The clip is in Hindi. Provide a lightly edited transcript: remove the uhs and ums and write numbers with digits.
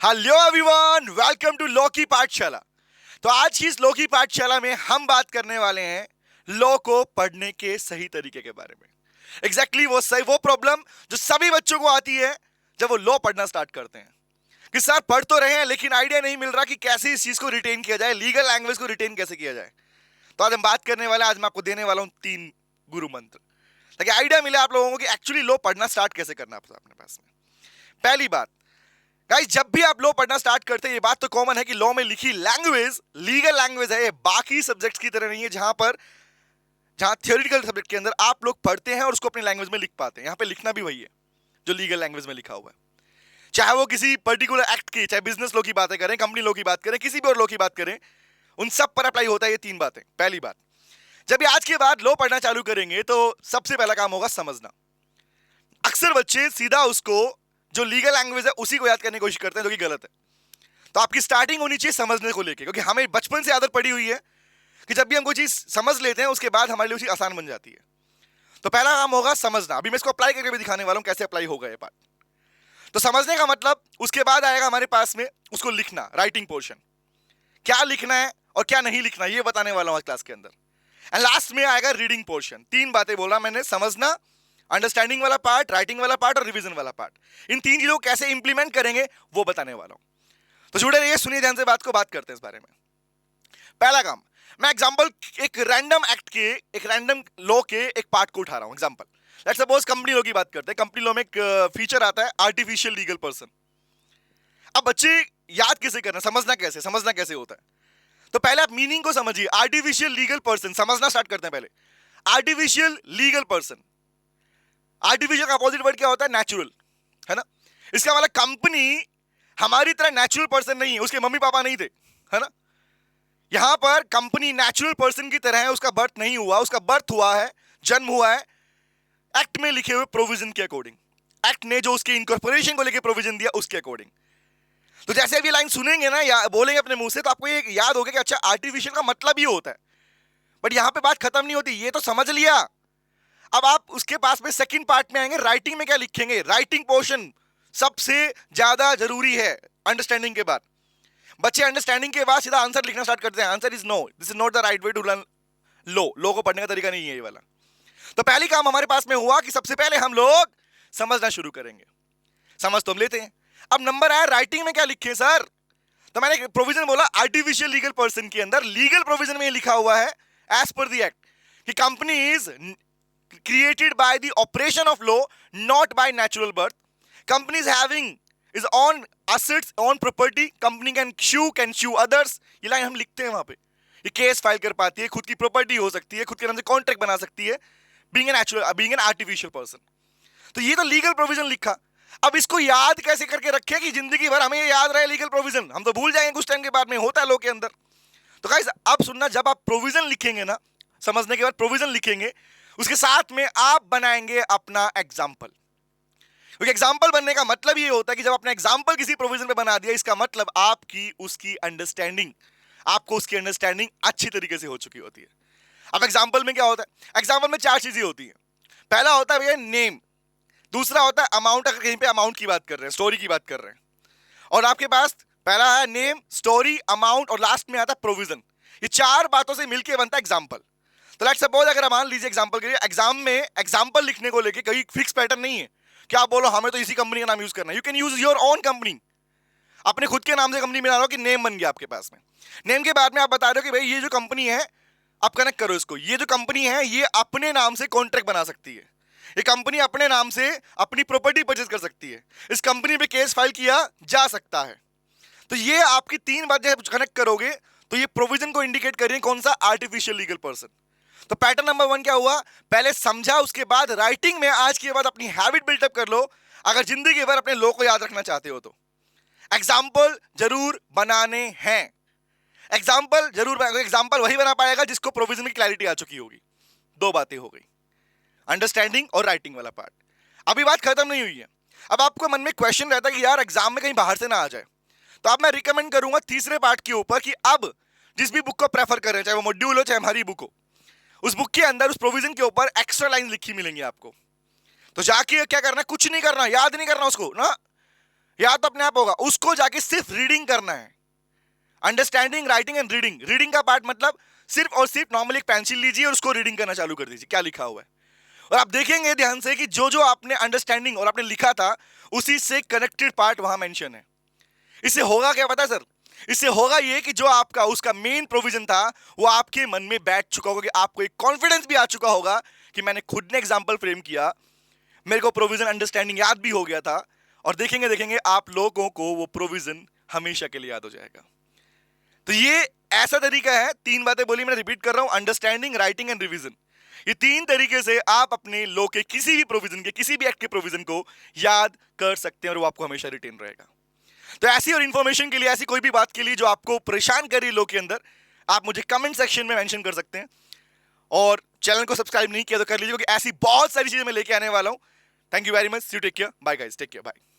Hello everyone, welcome to law की पाठशाला। तो आज की इस लॉ की पाठशाला में हम बात करने वाले हैं लॉ को पढ़ने के सही तरीके के बारे में। वो प्रॉब्लम जो सभी बच्चों को आती है जब वो लॉ पढ़ना स्टार्ट करते हैं कि सर पढ़ तो रहे हैं लेकिन आइडिया नहीं मिल रहा कि कैसे इस चीज को रिटेन किया जाए, लीगल लैंग्वेज को रिटेन कैसे किया जाए। तो आज हम बात करने वाले हैं, आज मैं आपको देने वाला हूं 3 गुरु मंत्र ताकि आइडिया मिले आप लोगों को कि एक्चुअली लॉ पढ़ना स्टार्ट कैसे करना है अपने पास में। पहली बात, गाइस, जब भी आप लॉ पढ़ना स्टार्ट करते हैं ये बात तो कॉमन है कि लॉ में लिखी लैंग्वेज लीगल लैंग्वेज है, ये बाकी सब्जेक्ट्स की तरह नहीं है जहां थियोरेटिकल सब्जेक्ट के अंदर आप लोग पढ़ते हैं और उसको अपनी लैंग्वेज में लिख पाते हैं। यहां पे लिखना भी वही है जो लीगल लैंग्वेज में लिखा हुआ है, चाहे वो किसी पर्टिकुलर एक्ट की, चाहे बिजनेस लॉ की बातें करें, कंपनी लॉ की बात करें, किसी भी और लॉ की बात करें, उन सब पर अप्लाई होता है ये 3 बातें। पहली बात, जब ये आज के बाद लॉ पढ़ना चालू करेंगे तो सबसे पहला काम होगा समझना। अक्सर बच्चे सीधा उसको जो लीगल लैंग्वेज है उसी को याद करने की कोशिश करते हैं, जो कि गलत है। तो आपकी स्टार्टिंग होनी चाहिए समझने को लेके, क्योंकि हमें बचपन से आदत पड़ी हुई है कि जब भी हम कोई चीज समझ लेते हैं उसके बाद हमारे लिए उसी आसान बन जाती है। तो पहला काम होगा समझना। अभी मैं इसको अप्लाई करके भी दिखाने वाला हूं कैसे अप्लाई होगा ये पार्ट। तो समझने का मतलब, उसके बाद आएगा हमारे पास में उसको लिखना, राइटिंग पोर्शन। क्या लिखना है और क्या नहीं लिखना ये बताने वाला हूं आज क्लास के अंदर। एंड लास्ट में आएगा रीडिंग पोर्शन। 3 बातें बोला मैंने, समझना, अंडरस्टैंडिंग वाला पार्ट, राइटिंग वाला पार्ट और रिवीजन वाला पार्ट। इन 3 चीजों को कैसे इंप्लीमेंट करेंगे वो बताने वाला हूं। तो जुड़े रहिए, सुनिए ध्यान से, बात करते हैं इस बारे में। पहला काम, मैं एग्जांपल एक रैंडम एक्ट के, एक रैंडम लॉ के एक पार्ट को उठा रहा हूं। Example, let's suppose company law की बात करते हैं। कंपनी लॉ में एक फीचर आता है आर्टिफिशियल लीगल पर्सन। अब बच्चे याद कैसे करना, समझना कैसे होता है। तो पहले आप मीनिंग को समझिए। आर्टिफिशियल लीगल पर्सन समझना स्टार्ट करते हैं। पहले आर्टिफिशियल लीगल पर्सन, आर्टिफिशियल का अपोजिट वर्ड क्या होता है? नेचुरल, है ना। इसका मतलब कंपनी हमारी तरह नेचुरल पर्सन नहीं है, उसके मम्मी पापा नहीं थे, है ना। यहां पर कंपनी नेचुरल पर्सन की तरह है, उसका बर्थ नहीं हुआ, उसका बर्थ हुआ है, जन्म हुआ है एक्ट में लिखे हुए प्रोविजन के अकॉर्डिंग। एक्ट ने जो उसके इनकॉर्पोरेशन को लेकर प्रोविजन दिया उसके अकॉर्डिंग। तो जैसे अभी लाइन सुनेंगे ना या बोलेंगे अपने मुंह से, तो आपको ये याद होगा कि अच्छा आर्टिफिशियल का मतलब ये होता है। बट यहां पे बात खत्म नहीं होती, ये तो समझ लिया। अब आप उसके पास में सेकंड पार्ट में आएंगे, राइटिंग में क्या लिखेंगे। राइटिंग पोर्शन सबसे ज्यादा जरूरी है अंडरस्टैंडिंग के बाद। बच्चे अंडरस्टैंडिंग के बाद सीधा आंसर लिखना स्टार्ट करते हैं। Answer is no, this is not the right way to learn law को पढ़ने का तरीका नहीं है ये वाला। तो पहली काम हमारे पास में हुआ कि सबसे पहले हम लोग समझना शुरू करेंगे। समझ तो हम लेते हैं। अब नंबर आया राइटिंग में क्या लिखे सर। तो मैंने प्रोविजन बोला आर्टिफिशियल लीगल पर्सन के अंदर लीगल प्रोविजन में लिखा हुआ है एज पर द एक्ट कि company is created by the operation of law, not by natural birth. Company is having is on assets, on property. Company can sue others. ये लाइन हम लिखते हैं वहां पे। ये केस फाइल कर पाती है, खुद की प्रॉपर्टी हो सकती है, खुद के नाम से कॉन्ट्रैक्ट बना सकती है, being an artificial person. तो ये तो लीगल प्रोविजन लिखा। अब इसको याद कैसे करके रखे कि जिंदगी भर हमें याद रहे लीगल प्रोविजन, हम तो भूल जाएंगे कुछ टाइम के बाद में, होता है लोग के अंदर। तो गाइस अब सुनना, जब आप प्रोविजन लिखेंगे ना, समझने के बाद प्रोविजन लिखेंगे, उसके साथ में आप बनाएंगे अपना एग्जाम्पल। क्योंकि एग्जाम्पल बनने का मतलब ये होता है कि जब आपने एग्जाम्पल किसी प्रोविजन पे बना दिया, इसका मतलब आपकी उसकी अंडरस्टैंडिंग, आपको उसकी अंडरस्टैंडिंग अच्छी तरीके से हो चुकी होती है। अब एग्जाम्पल में क्या होता है? एग्जाम्पल में 4 चीजें होती हैं। पहला होता है भैया नेम, दूसरा होता है अमाउंट, अगर कहीं पे अमाउंट की बात कर रहे हैं, स्टोरी की बात कर रहे हैं, और आपके पास पहला है नेम, स्टोरी, अमाउंट, और लास्ट में आता है प्रोविजन। ये 4 बातों से मिलकर बनता है एग्जाम्पल। तो लेट्स सपोज, अगर मान लीजिए एग्जांपल के लिए, एग्जाम में एग्जांपल लिखने को लेके कोई फिक्स पैटर्न नहीं है कि आप बोलो हमें तो इसी कंपनी का नाम यूज करना है। You can use your own company, अपने खुद के नाम से कंपनी बना लो कि नेम बन गया आपके पास में। नेम के बाद में आप बता रहे हो कि भाई ये जो कंपनी है, आप कनेक्ट करो इसको, ये जो कंपनी है ये अपने नाम से कॉन्ट्रैक्ट बना सकती है, ये कंपनी अपने नाम से अपनी प्रॉपर्टी परचेज कर सकती है, इस कंपनी पे केस फाइल किया जा सकता है। तो ये आपकी 3 बातें कनेक्ट करोगे तो ये प्रोविजन को इंडिकेट कर रही है कौन सा, आर्टिफिशियल लीगल पर्सन। तो पैटर्न नंबर 1 क्या हुआ? पहले समझा, उसके बाद राइटिंग में आज के बाद अपनी हैबिट बिल्डअप कर लो अगर जिंदगी भर अपने लॉ को याद रखना चाहते हो तो। एग्जाम्पल जरूर बनाने हैं, एग्जाम्पल वही बना पाएगा जिसको प्रोविजन की क्लैरिटी आ चुकी होगी। 2 बातें हो गई, अंडरस्टैंडिंग और राइटिंग वाला पार्ट। अभी बात खत्म नहीं हुई है। अब आपको मन में क्वेश्चन रहता है कि यार एग्जाम में कहीं बाहर से ना आ जाए, तो अब मैं रिकमेंड करूंगा तीसरे पार्ट के ऊपर कि अब जिस भी बुक को प्रेफर कर रहे हैं, चाहे वो मॉड्यूल हो चाहे हमारी बुक हो, उस बुक के अंदर उस प्रोविजन के ऊपर एक्स्ट्रा लाइन लिखी मिलेंगी आपको। तो जाके क्या करना, कुछ नहीं करना, याद नहीं करना उसको ना, या तो अपने आप होगा, उसको जाके सिर्फ रीडिंग करना है। Understanding, writing and reading. Reading का पार्ट मतलब सिर्फ और सिर्फ नॉर्मली एक पेंसिल लीजिए और उसको रीडिंग करना चालू कर दीजिए, क्या लिखा हुआ है। और आप देखेंगे ध्यान से कि जो जो आपने अंडरस्टैंडिंग और आपने लिखा था उसी से कनेक्टेड पार्ट वहां मेंशन है। इससे होगा क्या पता है सर? इससे होगा ये कि जो आपका उसका मेन प्रोविजन था वो आपके मन में बैठ चुका होगा, कि आपको एक कॉन्फिडेंस भी आ चुका होगा कि मैंने खुद ने एग्जांपल फ्रेम किया, मेरे को प्रोविजन अंडरस्टैंडिंग याद भी हो गया था। और देखेंगे देखेंगे आप लोगों को वो प्रोविजन हमेशा के लिए याद हो जाएगा। तो ये ऐसा तरीका है, 3 बातें बोली मैंने, रिपीट कर रहा हूं, अंडरस्टैंडिंग, राइटिंग एंड रिवीजन। ये 3 तरीके से आप अपने लॉ के किसी भी प्रोविजन के, किसी भी एक्ट के प्रोविजन को याद कर सकते हैं और वो आपको हमेशा रिटेन रहेगा। तो ऐसी और इंफॉर्मेशन के लिए, ऐसी कोई भी बात के लिए जो आपको परेशान कर रही है लॉ के अंदर, आप मुझे कमेंट सेक्शन में मेंशन कर सकते हैं। और चैनल को सब्सक्राइब नहीं किया तो कर लीजिए, क्योंकि ऐसी बहुत सारी चीजें मैं लेके आने वाला हूं। Thank you very much, see you, take care, bye guys, take care, bye.